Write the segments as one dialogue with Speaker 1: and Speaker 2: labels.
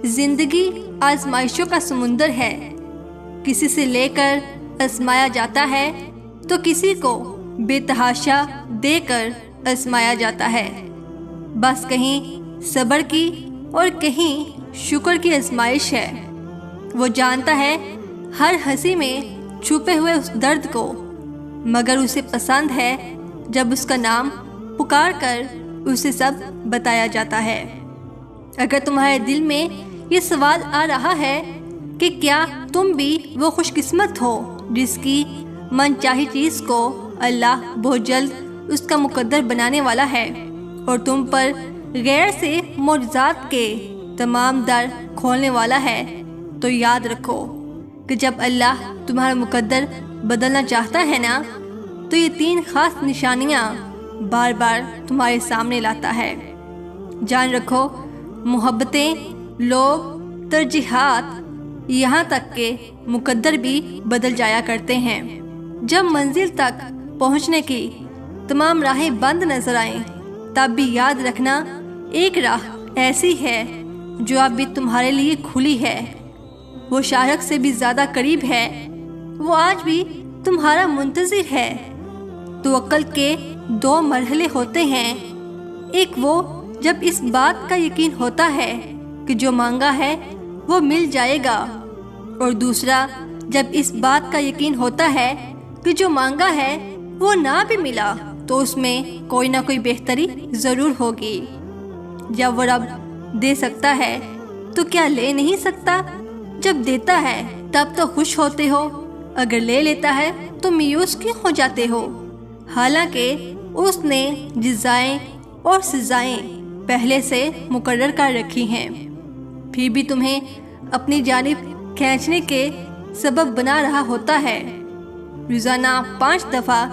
Speaker 1: زندگی آزمائشوں کا سمندر ہے، کسی سے لے کر آزمایا جاتا ہے تو کسی کو بے تحاشا دے کر آزمایا جاتا ہے۔ بس کہیں صبر کی اور کہیں شکر کی آزمائش ہے۔ وہ جانتا ہے ہر ہنسی میں چھپے ہوئے اس درد کو، مگر اسے پسند ہے جب اس کا نام پکار کر اسے سب بتایا جاتا ہے۔ اگر تمہارے دل میں یہ سوال آ رہا ہے کہ کیا تم بھی وہ خوش قسمت ہو جس کی من چاہی چیز کو اللہ بہت جلد اس کا مقدر بنانے والا ہے اور تم پر غیر سے معجزات کے تمام در کھولنے والا ہے، تو یاد رکھو کہ جب اللہ تمہارا مقدر بدلنا چاہتا ہے نا، تو یہ 3 خاص نشانیاں بار بار تمہارے سامنے لاتا ہے۔ جان رکھو، محبتیں، لوگ، ترجیحات، یہاں تک کہ مقدر بھی بدل جایا کرتے ہیں۔ جب منزل تک پہنچنے کی تمام راہیں بند نظر آئیں، تب بھی یاد رکھنا ایک راہ ایسی ہے جو اب بھی تمہارے لیے کھلی ہے۔ وہ شارق سے بھی زیادہ قریب ہے، وہ آج بھی تمہارا منتظر ہے۔ توکل کے 2 مرحلے ہوتے ہیں، ایک وہ جب اس بات کا یقین ہوتا ہے کہ جو مانگا ہے وہ مل جائے گا، اور دوسرا جب اس بات کا یقین ہوتا ہے کہ جو مانگا ہے وہ نہ بھی ملا تو اس میں کوئی نہ کوئی بہتری ضرور ہوگی۔ جب وہ رب دے سکتا ہے تو کیا لے نہیں سکتا؟ جب دیتا ہے تب تو خوش ہوتے ہو، اگر لے لیتا ہے تو مایوس کیوں ہو جاتے ہو؟ حالانکہ اس نے جزائیں اور سزائیں پہلے سے مقرر کر رکھی ہیں، پھر بھی تمہیں اپنی جانب کھینچنے کے سبب بنا رہا ہوتا ہے۔ روزانہ 5 دفعہ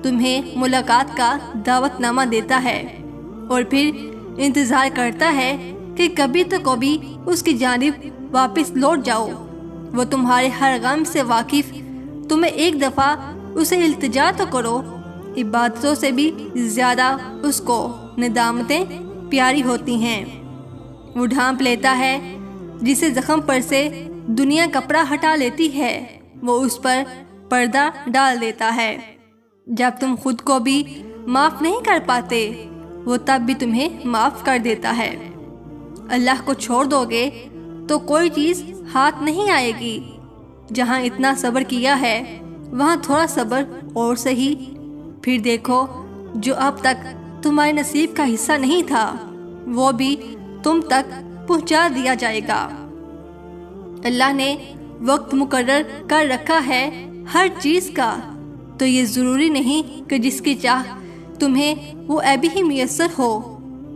Speaker 1: تمہیں ملاقات کا دعوت نامہ دیتا ہے اور پھر انتظار کرتا ہے کہ کبھی تو کبھی اس کی جانب واپس لوٹ جاؤ۔ وہ تمہارے ہر غم سے واقف، تمہیں ایک دفعہ اسے التجا تو کرو۔ عبادتوں سے بھی زیادہ اس کو ندامتیں پیاری ہوتی ہیں۔ وہ ڈھانپ لیتا ہے، جسے زخم پر سے دنیا کپڑا ہٹا لیتی ہے وہ اس پر پردہ ڈال دیتا ہے۔ جب تم خود کو بھی معاف نہیں کر پاتے وہ تب بھی تمہیں معاف کر دیتا ہے۔ اللہ کو چھوڑ دو گے تو کوئی چیز ہاتھ نہیں آئے گی۔ جہاں اتنا صبر کیا ہے وہاں تھوڑا صبر اور سہی، پھر دیکھو جو اب تک تمہارے نصیب کا حصہ نہیں تھا وہ بھی تم تک پہنچا دیا جائے گا۔ اللہ نے وقت مقرر کر رکھا ہے ہر چیز کا، تو یہ ضروری نہیں کہ جس کی چاہ تمہیں وہ ابھی ہی میسر ہو۔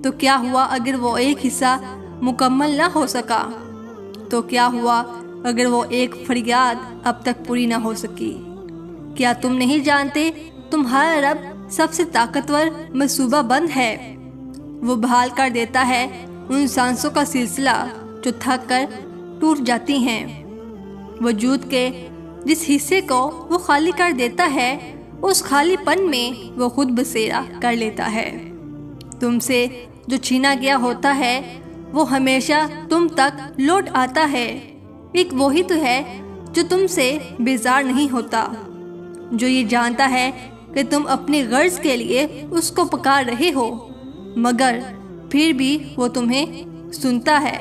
Speaker 1: تو کیا ہوا اگر وہ ایک حصہ مکمل نہ ہو سکا؟ تو کیا ہوا اگر وہ ایک فریاد اب تک پوری نہ ہو سکی؟ کیا تم نہیں جانتے تمہارا رب سب سے طاقتور منصوبہ بند ہے؟ وہ بحال کر دیتا ہے ان سانسوں کا سلسلہ جو تھک کر ٹوٹ جاتی ہیں۔ وجود کے جس حصے کو وہ خالی کر دیتا ہے اس خالی پن میں وہ خود بسیرا کر لیتا ہے۔ تم سے جو چھینا گیا ہوتا ہے وہ ہمیشہ تم تک لوٹ آتا ہے۔ ایک وہی تو ہے جو تم سے بیزار نہیں ہوتا، جو یہ جانتا ہے کہ تم اپنی غرض کے لیے اس کو پکار رہے ہو، مگر پھر بھی وہ تمہیں سنتا ہے،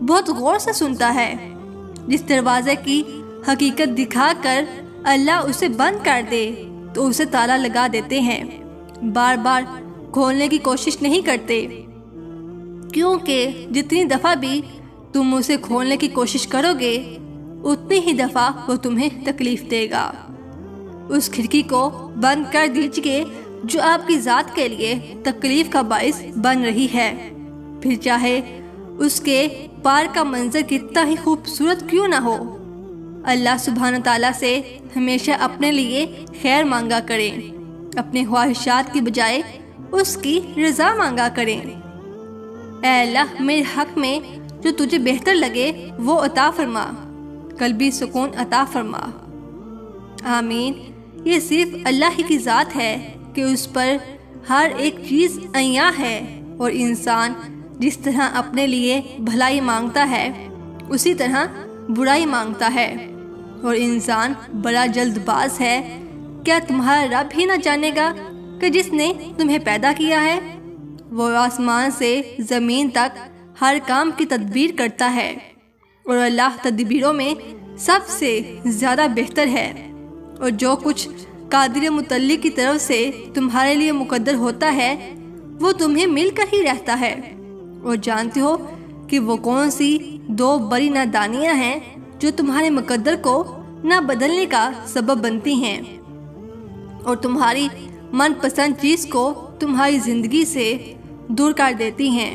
Speaker 1: بہت غور سے سنتا ہے۔ جس دروازے کی حقیقت دکھا کر اللہ اسے بند کر دے تو اسے تالا لگا دیتے ہیں، بار بار کھولنے کی کوشش نہیں کرتے، کیونکہ جتنی دفعہ بھی تم اسے کھولنے کی کوشش کرو گے اتنی ہی دفعہ وہ تمہیں تکلیف دے گا۔ اس کھڑکی کو بند کر دیجئے جو آپ کی ذات کے لیے تکلیف کا باعث بن رہی ہے، پھر چاہے اس کے پار کا منظر کتنا ہی خوبصورت کیوں نہ ہو۔ اللہ سبحانہ تعالیٰ سے ہمیشہ اپنے لیے خیر مانگا کریں، اپنے خواہشات کی بجائے اس کی رضا مانگا کریں۔ اے اللہ میرے حق میں جو تجھے بہتر لگے وہ عطا فرما، قلبی سکون عطا فرما۔ آمین۔ یہ صرف اللہ ہی کی ذات ہے کہ اس پر ہر ایک چیز عیاں ہے اور انسان جس طرح اپنے لیے بھلائی مانگتا ہے اسی طرح برائی مانگتا ہے، اور انسان بڑا جلد باز ہے۔ کیا تمہارا رب ہی نہ جانے گا کہ جس نے تمہیں پیدا کیا ہے؟ وہ آسمان سے زمین تک ہر کام کی تدبیر کرتا ہے، اور اللہ تدبیروں میں سب سے زیادہ بہتر ہے۔ اور جو کچھ قادر متعلق کی طرف سے تمہارے لیے مقدر ہوتا ہے وہ تمہیں مل کر ہی رہتا ہے، اور جانتے ہو کہ وہ کون سی دو بڑی نادانیاں ہیں جو تمہارے مقدر کو نہ بدلنے کا سبب بنتی ہیں اور تمہاری من پسند چیز کو تمہاری زندگی سے دور کر دیتی ہیں۔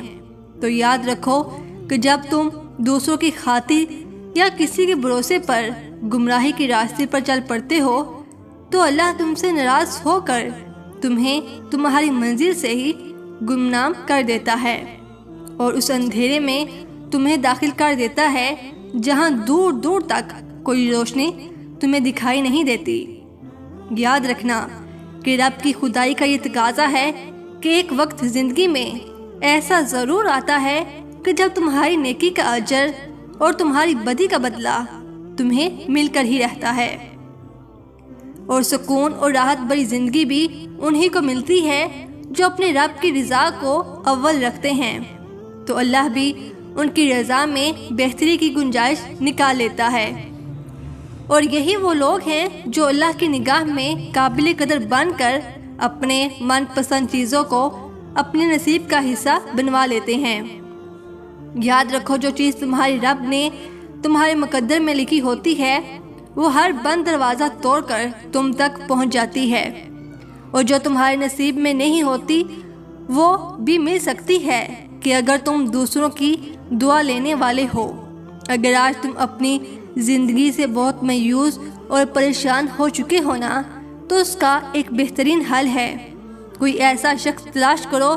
Speaker 1: تو یاد رکھو کہ جب تم دوسروں کی خاطر یا کسی کے بھروسے پر گمراہی کے راستے پر چل پڑتے ہو تو اللہ تم سے ناراض ہو کر تمہیں تمہاری منزل سے ہی گمنام کر دیتا ہے، اور اس اندھیرے میں تمہیں داخل کر دیتا ہے جہاں دور دور تک کوئی روشنی تمہیں دکھائی نہیں دیتی۔ یاد رکھنا کہ رب کی خدائی کا یہ تقاضا ہے کہ ایک وقت زندگی میں ایسا ضرور آتا ہے کہ جب تمہاری نیکی کا اجر اور تمہاری بدی کا بدلہ تمہیں مل کر ہی رہتا ہے، اور سکون اور راحت بڑی زندگی بھی انہی کو ملتی ہے جو اپنے رب کی رضا کو اول رکھتے ہیں، تو اللہ بھی ان کی رضا میں بہتری کی گنجائش نکال لیتا ہے۔ اور یہی وہ لوگ ہیں جو اللہ کی نگاہ میں قابل قدر بن کر اپنے من پسند چیزوں کو اپنے نصیب کا حصہ بنوا لیتے ہیں۔ یاد رکھو جو چیز تمہاری رب نے تمہارے مقدر میں لکھی ہوتی ہے وہ ہر بند دروازہ توڑ کر تم تک پہنچ جاتی ہے، اور جو تمہارے نصیب میں نہیں ہوتی وہ بھی مل سکتی ہے کہ اگر تم دوسروں کی دعا لینے والے ہو۔ اگر آج تم اپنی زندگی سے بہت مایوس اور پریشان ہو چکے ہو نا تو اس کا ایک بہترین حل ہے، کوئی ایسا شخص تلاش کرو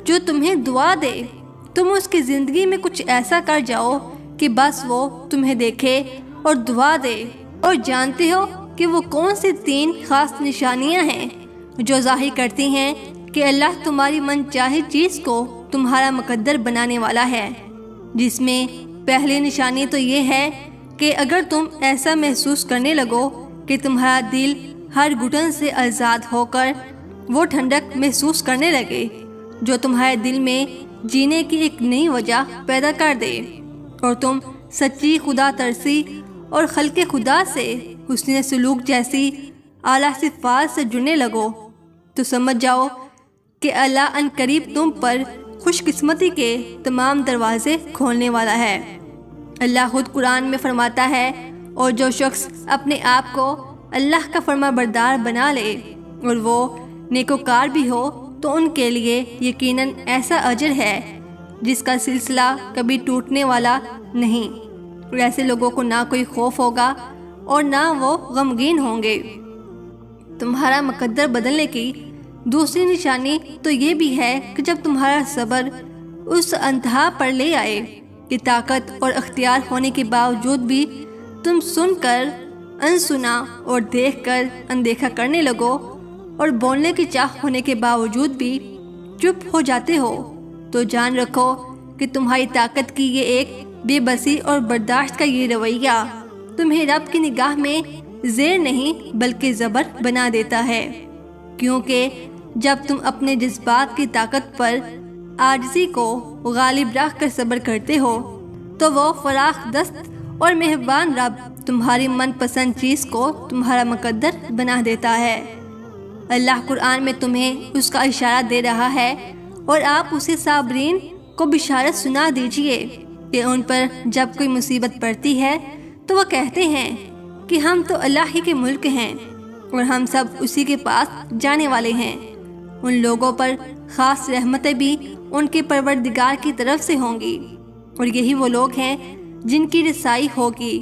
Speaker 1: جو تمہیں دعا دے۔ تم اس کی زندگی میں کچھ ایسا کر جاؤ کہ بس وہ تمہیں دیکھے اور دعا دے۔ اور جانتے ہو کہ وہ کون سی 3 خاص نشانیاں ہیں جو ظاہر کرتی ہیں کہ اللہ تمہاری من چاہی چیز کو تمہارا مقدر بنانے والا ہے، جس میں پہلی نشانی تو یہ ہے کہ اگر تم ایسا محسوس کرنے لگو کہ تمہارا دل ہر گھٹن سے آزاد ہو کر وہ ٹھنڈک محسوس کرنے لگے جو تمہارے دل میں جینے کی ایک نئی وجہ پیدا کر دے، اور تم سچی خدا ترسی اور خلق خدا سے حسن سلوک جیسی اعلیٰ صفات سے جڑنے لگو، تو سمجھ جاؤ کہ اللہ ان قریب تم پر خوش قسمتی کے تمام دروازے کھولنے والا ہے۔ اللہ خود قرآن میں فرماتا ہے، اور جو شخص اپنے آپ کو اللہ کا فرما بردار بنا لے اور وہ نیکوکار بھی ہو تو ان کے لیے یقیناً ایسا اجر ہے جس کا سلسلہ کبھی ٹوٹنے والا نہیں، اور ایسے لوگوں کو نہ کوئی خوف ہوگا اور نہ وہ غمگین ہوں گے۔ تمہارا مقدر بدلنے کی دوسری نشانی تو یہ بھی ہے کہ جب تمہارا صبر اس انتہا پر لے آئے کہ طاقت اور اختیار ہونے کے باوجود بھی تم سن کر انسنا اور دیکھ کر اندیکھا کرنے لگو، اور بولنے کی چاہ ہونے کے باوجود بھی چپ ہو جاتے ہو، تو جان رکھو کہ تمہاری طاقت کی یہ ایک بے بسی اور برداشت کا یہ رویہ تمہیں رب کی نگاہ میں زیر نہیں بلکہ زبر بنا دیتا ہے، کیونکہ جب تم اپنے جذبات کی طاقت پر عاجزی کو غالب رکھ کر صبر کرتے ہو تو وہ فراخ دست اور مہربان رب تمہاری من پسند چیز کو تمہارا مقدر بنا دیتا ہے۔ اللہ قرآن میں تمہیں اس کا اشارہ دے رہا ہے، اور آپ اسے صابرین کو بشارت سنا دیجئے کہ ان پر جب کوئی مصیبت پڑتی ہے تو وہ کہتے ہیں کہ ہم تو اللہ ہی کے ملک ہیں اور ہم سب اسی کے پاس جانے والے ہیں۔ ان لوگوں پر خاص رحمتیں بھی ان کے پروردگار کی طرف سے ہوں گی، اور یہی وہ لوگ ہیں جن کی رسائی ہوگی۔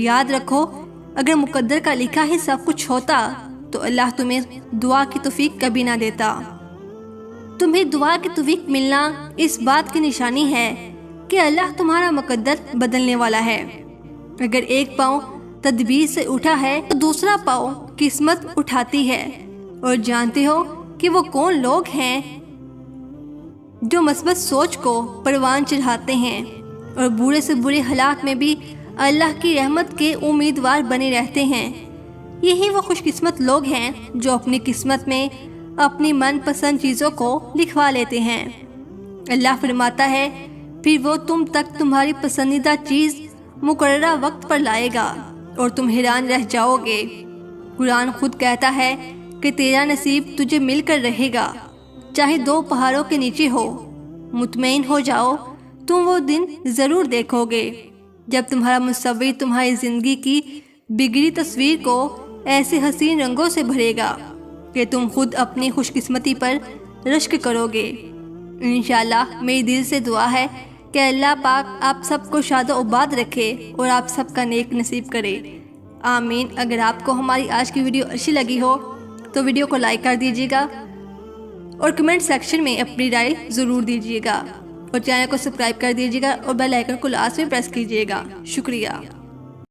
Speaker 1: یاد رکھو اگر مقدر کا لکھا ہی سب کچھ ہوتا تو اللہ تمہیں دعا کی توفیق کبھی نہ دیتا۔ تمہیں دعا کی توفیق ملنا اس بات کی نشانی ہے کہ اللہ تمہارا مقدر بدلنے والا ہے۔ اگر ایک پاؤں تدبیر سے اٹھا ہے تو دوسرا پاؤں قسمت اٹھاتی ہے، اور جانتے ہو کہ وہ کون لوگ ہیں جو مثبت سوچ کو پروان چڑھاتے ہیں اور برے سے برے حالات میں بھی اللہ کی رحمت کے امیدوار بنے رہتے ہیں، یہی وہ خوش قسمت لوگ ہیں جو اپنی قسمت میں اپنی من پسند چیزوں کو لکھوا لیتے ہیں۔ اللہ فرماتا ہے، پھر وہ تم تک تمہاری پسندیدہ چیز مقررہ وقت پر لائے گا اور تم حیران رہ جاؤ گے۔ قرآن خود کہتا ہے کہ تیرا نصیب تجھے مل کر رہے گا، چاہے 2 پہاڑوں کے نیچے ہو۔ مطمئن ہو جاؤ، تم وہ دن ضرور دیکھو گے جب تمہارا مصور تمہاری زندگی کی بگڑی تصویر کو ایسے حسین رنگوں سے بھرے گا کہ تم خود اپنی خوش قسمتی پر رشک کرو گے۔ انشاءاللہ میری دل سے دعا ہے کہ اللہ پاک آپ سب کو شاد و آباد رکھے اور آپ سب کا نیک نصیب کرے، آمین۔ اگر آپ کو ہماری آج کی ویڈیو اچھی لگی ہو تو ویڈیو کو لائک کر دیجیے گا اور کمنٹ سیکشن میں اپنی رائے ضرور دیجیے گا، اور چینل کو سبسکرائب کر دیجیے گا اور بیل آئیکن کو لازمی پریس کیجیے گا۔ شکریہ۔